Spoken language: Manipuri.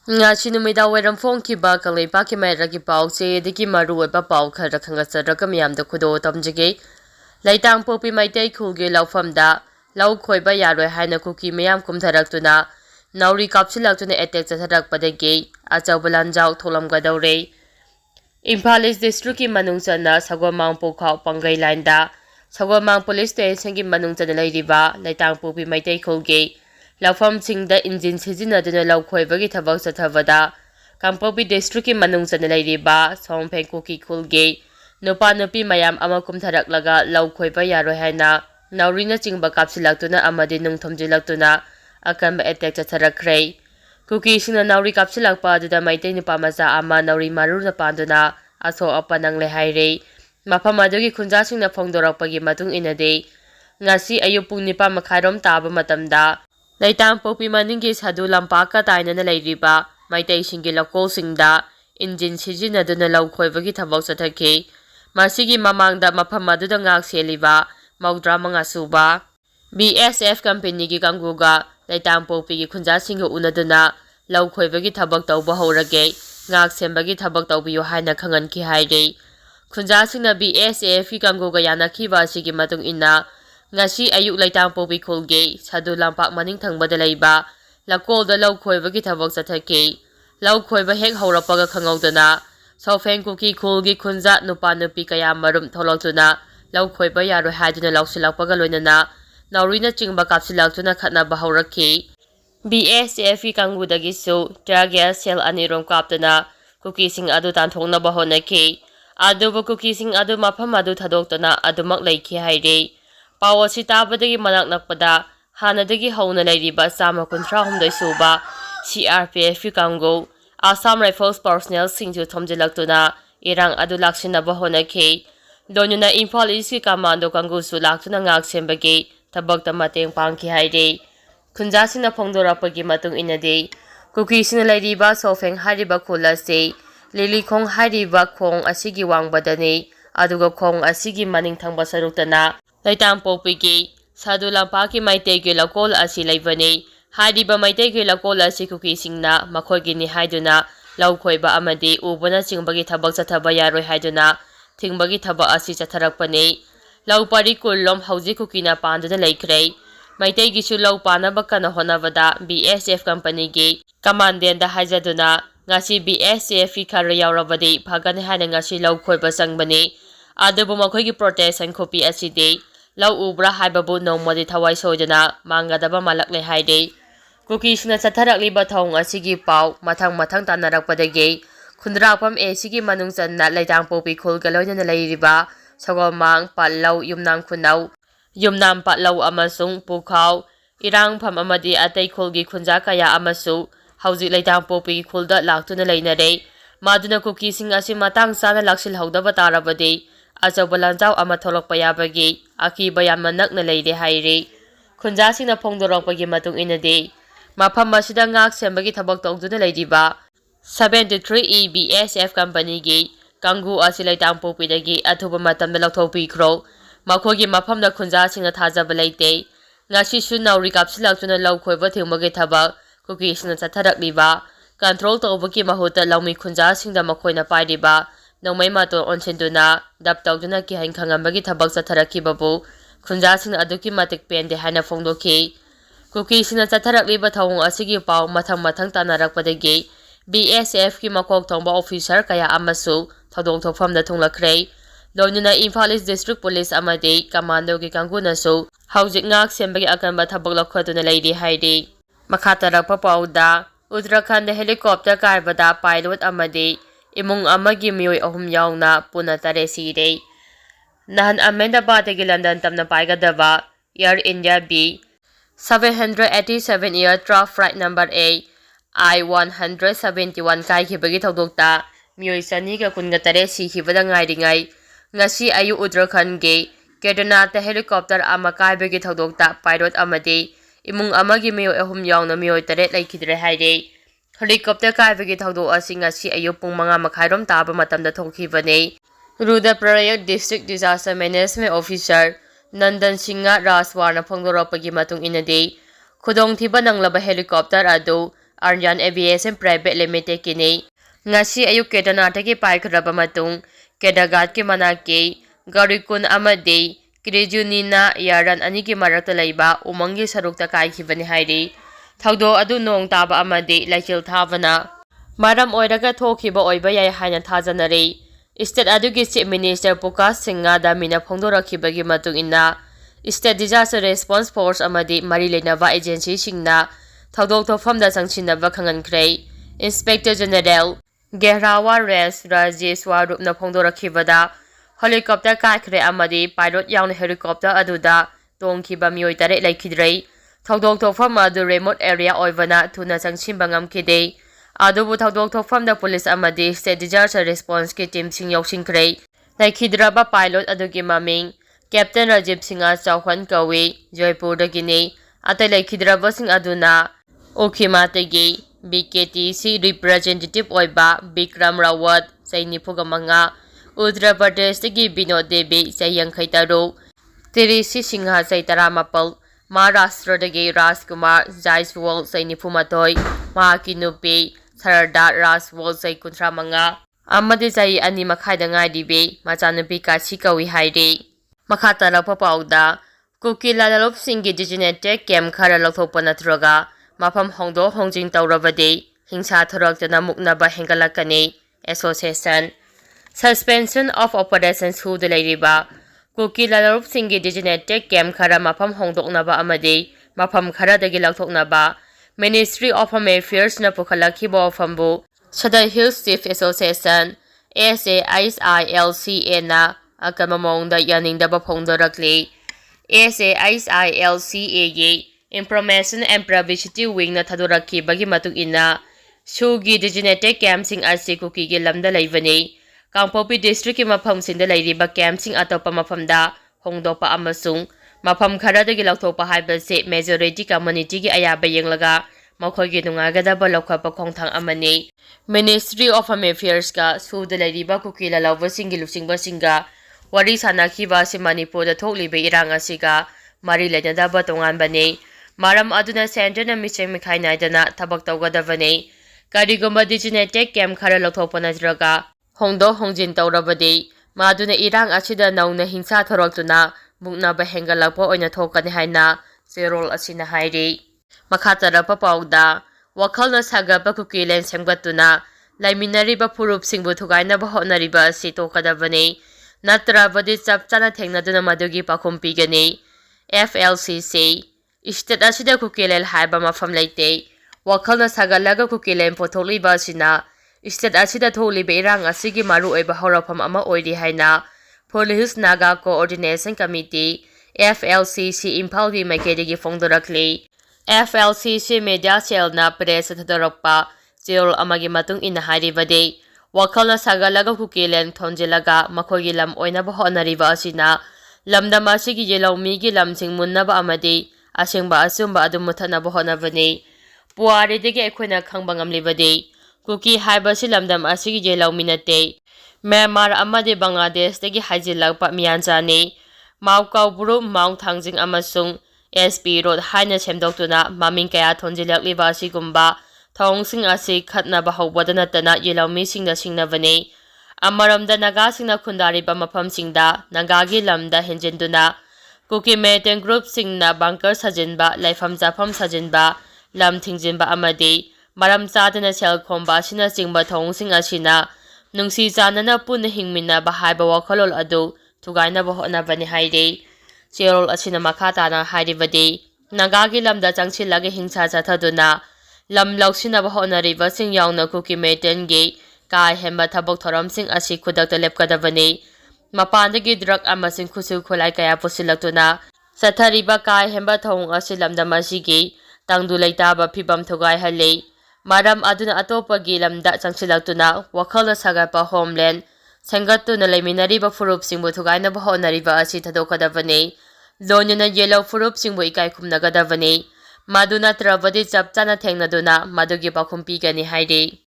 Ngasi numida weram phone ki ba kalai pa ki mai ragi pau che diki maru ba pau khara khanga chara kam yam da khudo tamjige laitang popi mai tai khulge laufam da lau khoi ba yaroi haina kuki mayam kum tharak tuna nauri kapsilak tuna attack chatharak padage achau balanjau tholam ga daure Imphal East District ki manung chana sagwamang pokhau pangai line da sagwamang police station ki manung chana lairiba laitang popi mai tai khulge Laufam Singda engine sijinaduna laukhoi thabak sathavada Kampopi district ki manung chana lairiba Songpheng Kuki Khulge nupa nupi mayam ama kumtharak laga laukhoi ba yaroi haina naurina chingba kapsilaktuna amadi nungthomjilaktuna akanba attack chatharakre Kuki singna nauri kapsilakpa aduda maitai nupa maza ama nauri maruna panduna aso apanang le haire mafam adugi khunja singna phongdorakpagi matung inade ngasi ayuk pung nipa makhairom taba matamda Laitang popi maningi sadu lampaka tayo na lairiba, may tayo singi lakol singda, engine sijinaduna laukhoi bagi thabak sa thaki. Masigi mamangda mapamadu da ngak seliba, maudra mga suba. BSF company gi kangguga, laitang popi gi kunja singi unaduna, laukhoi bagi thabak tau bahorage, ngak sem bagi thabak tau biyo hai na kangan ki haide. Kunja sing na BSF gi kangguga yana kiba sige matung ina, Ngasi ayuk laitang popi khulge sadu lampak maning thangbada leiba lakol da laukhoi bagi thabak sathaki laukhoi ba hek horapaga khangaudana Songpheng Kuki khulgi khunja nupa nupi kaya marum tholoktuna laukhoi ba yaroi haiduna lausilakpaga loinana naurina chingba kapsilaktuna khatna bahaurakhi BSF ki kangudagi su target cell anirom kaptuna Kuki sing adu tanthongna bahonaki aduba Kuki sing adu mafam adu thadoktuna adumak leikhi haire Pawa si tabadagi manak nakpada hanadagi hauna lairiba sama kuntra humdai suba CRPF kanggo Assam Rifles personnel singju thomjilaktuna irang adu laksina bahonaki donuna Imphal East ki commando kanggo su laktuna ngak sembagi tabakta mateng pangki haide kunja sina phongdorapagi matung inade Kuki sina lairiba Songpheng hariba khulase lili khong hariba khong asigi wangbadani aduga khong asigi maning thangba saruktana Laitang popigi sadu lampaki maitei ki lakol asi laibani hariba maitei ki lakol asi Kuki singna makhogi ni haiduna laukhoi ba amadi ubana chingbagi thabak chathaba yaroi haiduna thingbagi thaba asi chatharakpani laupari kullom hauji Kuki na panduna laikre maitei gi su laupana bakana honabada BSF company gi commandant da haijaduna ngasi BSF ki khara yaurabadi phagani haina ngasi laukhoi ba sangbani adubu makhoi gi protection khopi asidi lau ubra haibabu nomadi thawai sojana mangadaba malakle haide Kuki sina chatharakliba thong asigi pau mathang tanarakpadagi khundrakpam sigi manung channa laitang popi khulga loina lairiba sagomang pallau yumnam khunau yumnam patlau amasung pukhau irang pham amadi atai khulgi khunja kaya amasu hauji laitang popi khulda laktuna leinare maduna Kuki sing asi matang sana laksil haudaba tarabadi Achabalanjau ama tholok payabagi akiba yamna nakna leide haire khunja singna phongdorokpagi matung inade mafam masida ngak sembagi thabak tongduna leidiba 73 BSF company gi kanggu asilaitang popidagi athuba matamda laukthokpikro makhogi mafamda khunja singna thajaba leite ngasi su nauri kapsilaktuna laukhoi thingmagi thabak Kuki singna chatharakliba control tawbaki mahuta laumi khunja singda makhoina pairiba Nongmai mato onsenduna daptagduna ki hain khangambagi thabak chatharaki babu khunja singna aduki matik pende haina phongdoki Kuki singna chatharakliba thawung asigi pau mathang tanarakpadagi BSF ki makok thongba officer kaya amasu thodong thokfamda thunglakre loinuna Imphal East District Police amadi commando ki kanguna su haujik ngak sembagi akanba thabak lakhatuna leidi haide makatarakpa pauda Uttarakhand helicopter kaibada pilot amadi imung amagi miyoi ahum yauna puna tare sire nahan Ahmedabad gi London tamna paigadaba Air India B 787 aircraft flight number A I-171 kai khibagi thodokta miyoi sani ga kunga tare si khibada ngairingai ngasi ayu Uttarakhand ge Kedarnath helicopter ama kaibagi thodokta pilot amadi imung amagi miyoi ahum yauna miyoi tare laikhidre haire Helicopter kaibagi thawdo asi ngasi ayuk pung 5:30 taba matamda thokkhibani Rudraprayag District Disaster Management Officer Nandan Singha Raswarna phongdorapagi matung inadi khudong thiba nanglaba helicopter adu Aryan Aviation Private Limited kini. Ngasi ayuk Kedarnathaki paikraba matung Kedagat ki manaki Garikun amadi Kirejunina yaran aniki marakta laiba umangi sarukta kaikhibani hairi. Thaudo adu nong taba amadi laichil thavana. Maram oiraga thokiba oiba yai haina thajanari. State adugi Chief Minister Pukas Singha da mina phongdorakhibagi matung inna State Disaster Response Force amadi mari leinaba agency singna thaudok thofamda changchinaba khangankhre. Inspector General Gehrawa Res Rajesh Warupna phongdorakhibada helicopter kaikhre amadi pilot yauna helicopter aduda tongkhiba mioi tare laikhidrei. Thaudok thofam adu remote area oivana thuna changchimba ngamkhide. Adubu thaudok thofam da police amadi State Disaster Response ki team sing yausingkhre. Laikhidraba pilot adugi maming Captain Rajiv Singha Chauhan kawi Jaipur dagini atai laikhidraba sing aduna Okhimatagi BKTC representative oiba Bikram Rawat Sainipugamanga Uttar Pradesh tagi Binod Devi Sayangkhai Taru Tirisi Singha Saitaramappal Maharashtra dagi Rajkumar Jaiswal Sainipumatoi Mahakinupi Sarada Rajwal Saikuntramanga amadi Sai ani makhaida ngaidibe machanupi Kachi kawi hairi. Makhatarappa pauda Kukiland lalop singgi designated camp khara lathokpa natraga mafam hongdo hongjing taurabadi hingsa thoraktana muknaba hengalakani. Association Suspension of Operations hu de leiriba Kukiland lalop singgi designated camp khara mafam hongdoknaba amadi mafam khara dagi lathoknaba Ministry of Home Affairs na pukhalakhiba fambu Sadai Hills Chief Association SAISILCA na akamamongda yaningdaba phongdorakli. SAISILCA gi Information and Privacy Wing na thadorakhibagi matung ina sugi designated campsing asi Kukigi lamda laibani. Kangpopi District ki mafamsingda lairiba campsing atopa mafamda hongdopa amasung mafam kharadagi lathokpa haibase majority community gi ayaba yenglaga makhoigi nungagadaba lakhapa khongthang amani. Ministry of Home Affairs ka suda lairiba Kukiland lawbasingi lusingba singa wari sanakhiba si Manipur da thokliba irang asiga mari lainadaba tonganbani. Maram aduna center na micheng mikhai naidana thabak tawgadabani. Karigumba designated camp khara lathokpa natraga hongdo hongjin tawrabadi maduna irang asida nauna hingsa thoraktuna muknaba hengalakpa oina thokani haina Zerol asina hairi. Makhatarappa pauda wakhalna sagapa Kukiland semgatuna laiminariba phurupsingbu thugainaba hotnariba asi tokadabani natrabadi chapchana thengnaduna madugi pakhum pigani. FLCC State asida Kukiland haiba mafam leite wakhalna sagalaga Kukiland potholiba asina State asida tholiba irang asigi maru oiba horafam ama oiri haina Foothill Naga Coordination Committee FLCC Imphalgi Maikadigi phongdorakli. FLCC Media Cell na press thadorakpa Zerol amagi matung ina hairibadi wakhalna sagalaga Kukiland thonjilaga makhogi lam oinaba hotnariba asina lamdam asigi yelawmigi lamsing munnaba amadi asengba asumba adu muthanaba hotnabani. Puaridagi aikhoina khangba ngamlibadi Kuki haibasi lamdam asigi yelawmi nate Myanmar amadi Bangladesh dagi haijilakpa miyanjani. Maukau buru maung thangjing amasung SP Road haina semdoktuna maming kaya thonjilakliba asigumba thongsing asi khatnaba hawbada natana yelawmi singna singnabani. Amaramda naga singna khundariba mafamsingda nagagi lamda henjenduna Kuki Meeting Group singna bunker sajinba laifam jafam sajinba lam thingjinba amadi maram chadana sel khomba asina singba thongsing asina nungsi chanana punna hingminaba haiba wakhalol adu thugainaba hotnabani hairi. Zerol asina makhatana hairibadi nagagi lamda changchilaga hingsa chathaduna lam lausinaba hotnariba sing yauna Kuki Meeting gi kai hemba thabok thoramsing asi khudakta lepkadabani. Mapandagi drug amasing khusu khulai kaya pusilaktuna sathariba kai hemba thong asi lamdam asigi tangdu leitaba phibam thugai hali. Maram aduna atopagi lamda changchilaktuna wakhalna sagapa homeland sengatuna laiminariba phurupsingbu thugainaba hotnariba asi thadokadabani. Lonyana yellow phurupsingbu ikai khumnagadabani maduna trabadi chapchana thengnaduna madugi pakhum pigani hairi.